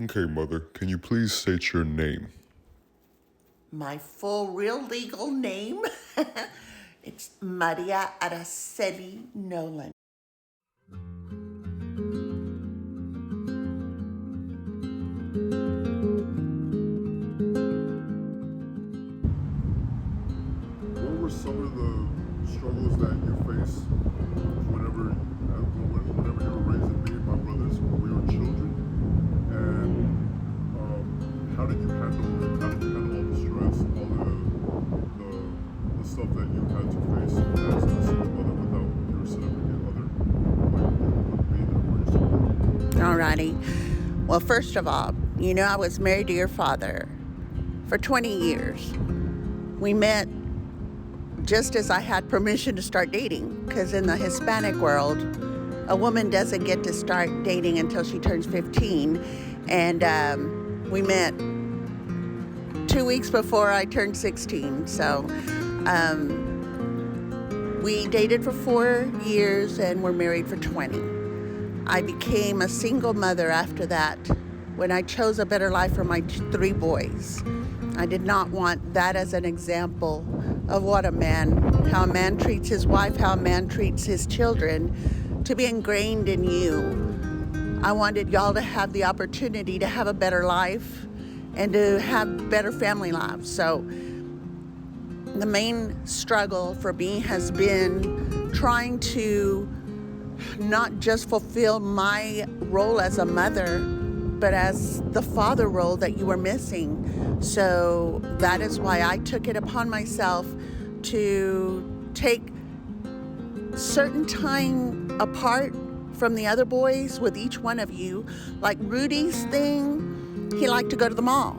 Okay, Mother, can you please state your name? My full, real legal name? It's Maria Araceli Nolan. What were some of the struggles that you faced whenever you were raising me and my brothers when we were children? And how did you handle it? How did you handle all the stress, all the stuff that you had to face as a single mother without your significant other, like being there for your support? Alrighty. Well, first of all, I was married to your father for 20 years. We met just as I had permission to start dating, because in the Hispanic world, a woman doesn't get to start dating until she turns 15. And we met 2 weeks before I turned 16. So we dated for 4 years and were married for 20. I became a single mother after that when I chose a better life for my 3 boys. I did not want that as an example of how a man treats his wife, how a man treats his children, to be ingrained in you. I wanted y'all to have the opportunity to have a better life and to have better family lives. So the main struggle for me has been trying to not just fulfill my role as a mother, but as the father role that you were missing. So that is why I took it upon myself to take certain time apart from the other boys with each one of you. Like Rudy's thing, he liked to go to the mall.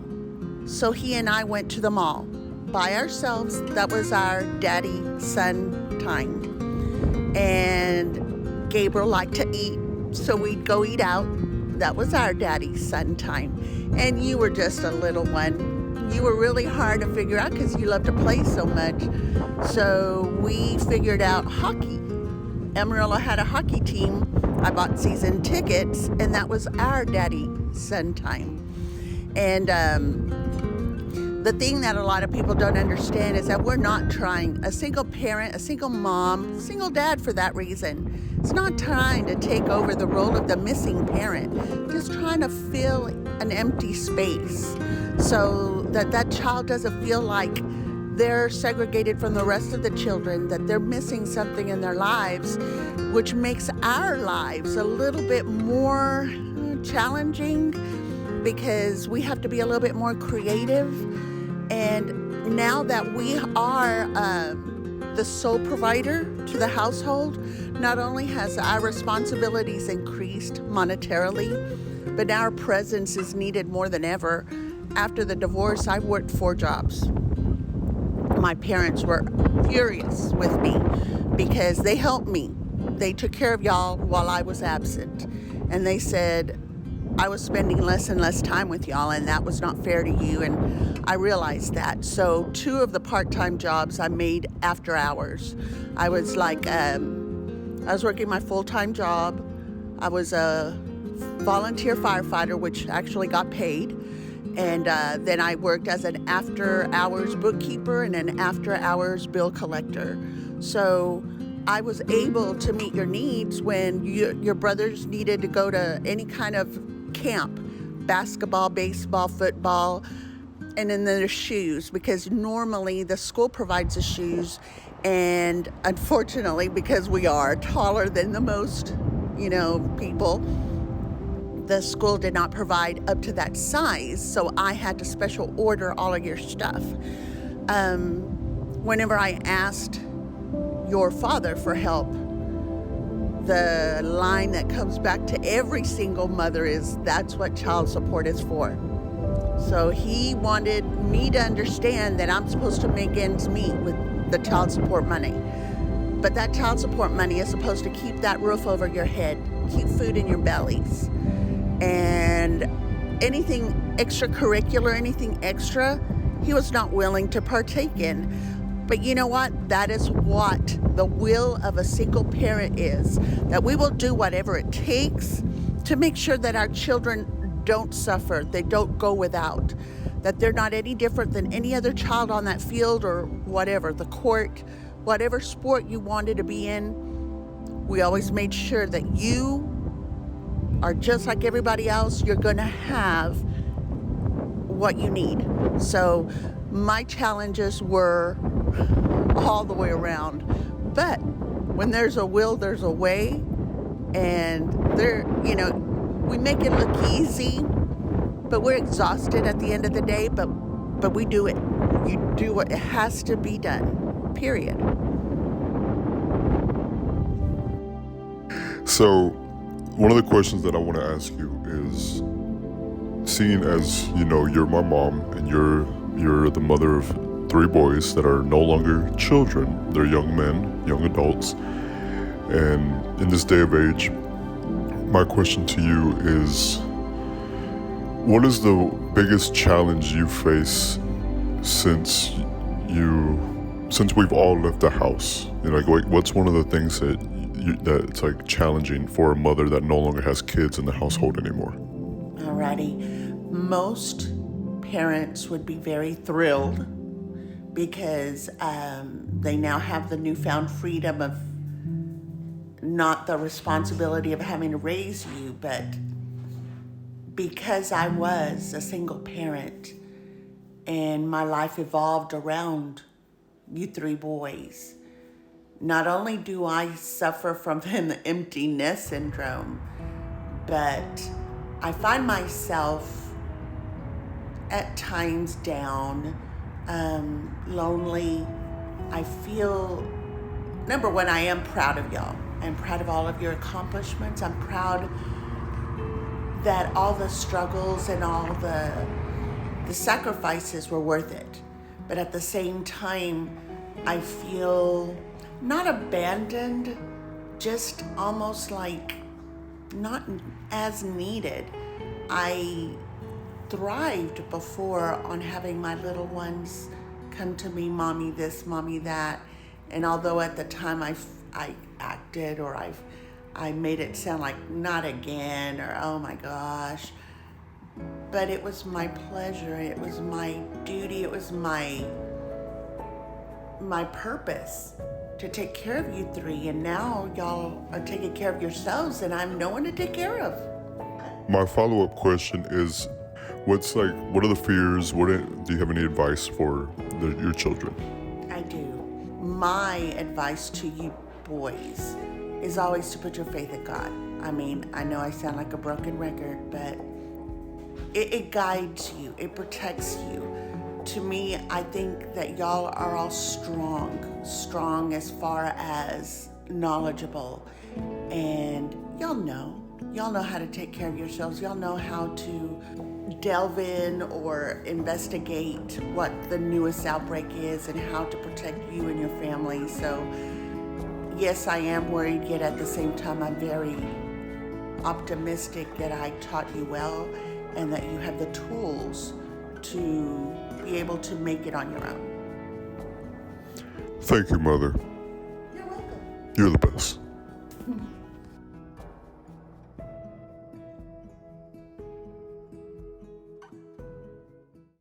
So he and I went to the mall by ourselves. That was our daddy-son time. And Gabriel liked to eat, so we'd go eat out. That was our daddy-son time. And you were just a little one. You were really hard to figure out because you loved to play so much. So we figured out hockey. Amarillo had a hockey team. I bought season tickets, and that was our daddy-son time. And the thing that a lot of people don't understand is that we're not trying, a single parent, a single mom, single dad for that reason, it's not trying to take over the role of the missing parent, just trying to fill an empty space so that child doesn't feel like they're segregated from the rest of the children, that they're missing something in their lives, which makes our lives a little bit more challenging because we have to be a little bit more creative. And now that we are the sole provider to the household, not only has our responsibilities increased monetarily, but now our presence is needed more than ever. After the divorce, I worked 4 jobs. My parents were furious with me because they helped me. They took care of y'all while I was absent. And they said I was spending less and less time with y'all, and that was not fair to you. And I realized that. So 2 of the part-time jobs I made after hours. I was working my full-time job. I was a volunteer firefighter, which actually got paid. And then I worked as an after-hours bookkeeper and an after-hours bill collector. So I was able to meet your needs when your brothers needed to go to any kind of camp, basketball, baseball, football, and then their shoes, because normally the school provides the shoes. And unfortunately, because we are taller than the most, people, the school did not provide up to that size, so I had to special order all of your stuff. Whenever I asked your father for help, the line that comes back to every single mother is, that's what child support is for. So he wanted me to understand that I'm supposed to make ends meet with the child support money. But that child support money is supposed to keep that roof over your head, keep food in your bellies. And anything extracurricular, anything extra, he was not willing to partake in. But you know what? That is what the will of a single parent is, that we will do whatever it takes to make sure that our children don't suffer, they don't go without, that they're not any different than any other child on that field or whatever, the court, whatever sport you wanted to be in. We always made sure that you are just like everybody else. You're going to have what you need. So my challenges were all the way around. But when there's a will, there's a way. And we make it look easy, but we're exhausted at the end of the day, but we do it. You do what it has to be done, period. So, one of the questions that I want to ask you is, seeing as, you're my mom and you're the mother of 3 boys that are no longer children, they're young men, young adults, and in this day of age, my question to you is, what is the biggest challenge you face since we've all left the house? What's one of the things that's like challenging for a mother that no longer has kids in the household anymore? Alrighty. Most parents would be very thrilled because they now have the newfound freedom of not the responsibility of having to raise you, but because I was a single parent and my life evolved around you 3 boys, not only do I suffer from the empty nest syndrome, but I find myself at times down, lonely. I feel, number one, I am proud of y'all. I'm proud of all of your accomplishments. I'm proud that all the struggles and all the sacrifices were worth it. But at the same time, I feel not abandoned, just almost like not as needed. I thrived before on having my little ones come to me, mommy this, mommy that. And although at the time I acted or I made it sound like not again or oh my gosh, but it was my pleasure, it was my duty, it was my purpose to take care of you 3, and now y'all are taking care of yourselves and I'm no one to take care of. My follow-up question is, what are the fears? Do you have any advice for your children? I do. My advice to you boys is always to put your faith in God. I mean, I know I sound like a broken record, but it guides you, it protects you. To me, I think that y'all are all strong as far as knowledgeable, and y'all know how to take care of yourselves. Y'all know how to delve in or investigate what the newest outbreak is and how to protect you and your family. So yes, I am worried, yet at the same time, I'm very optimistic that I taught you well and that you have the tools to be able to make it on your own. Thank you, Mother. You're welcome. You're the best.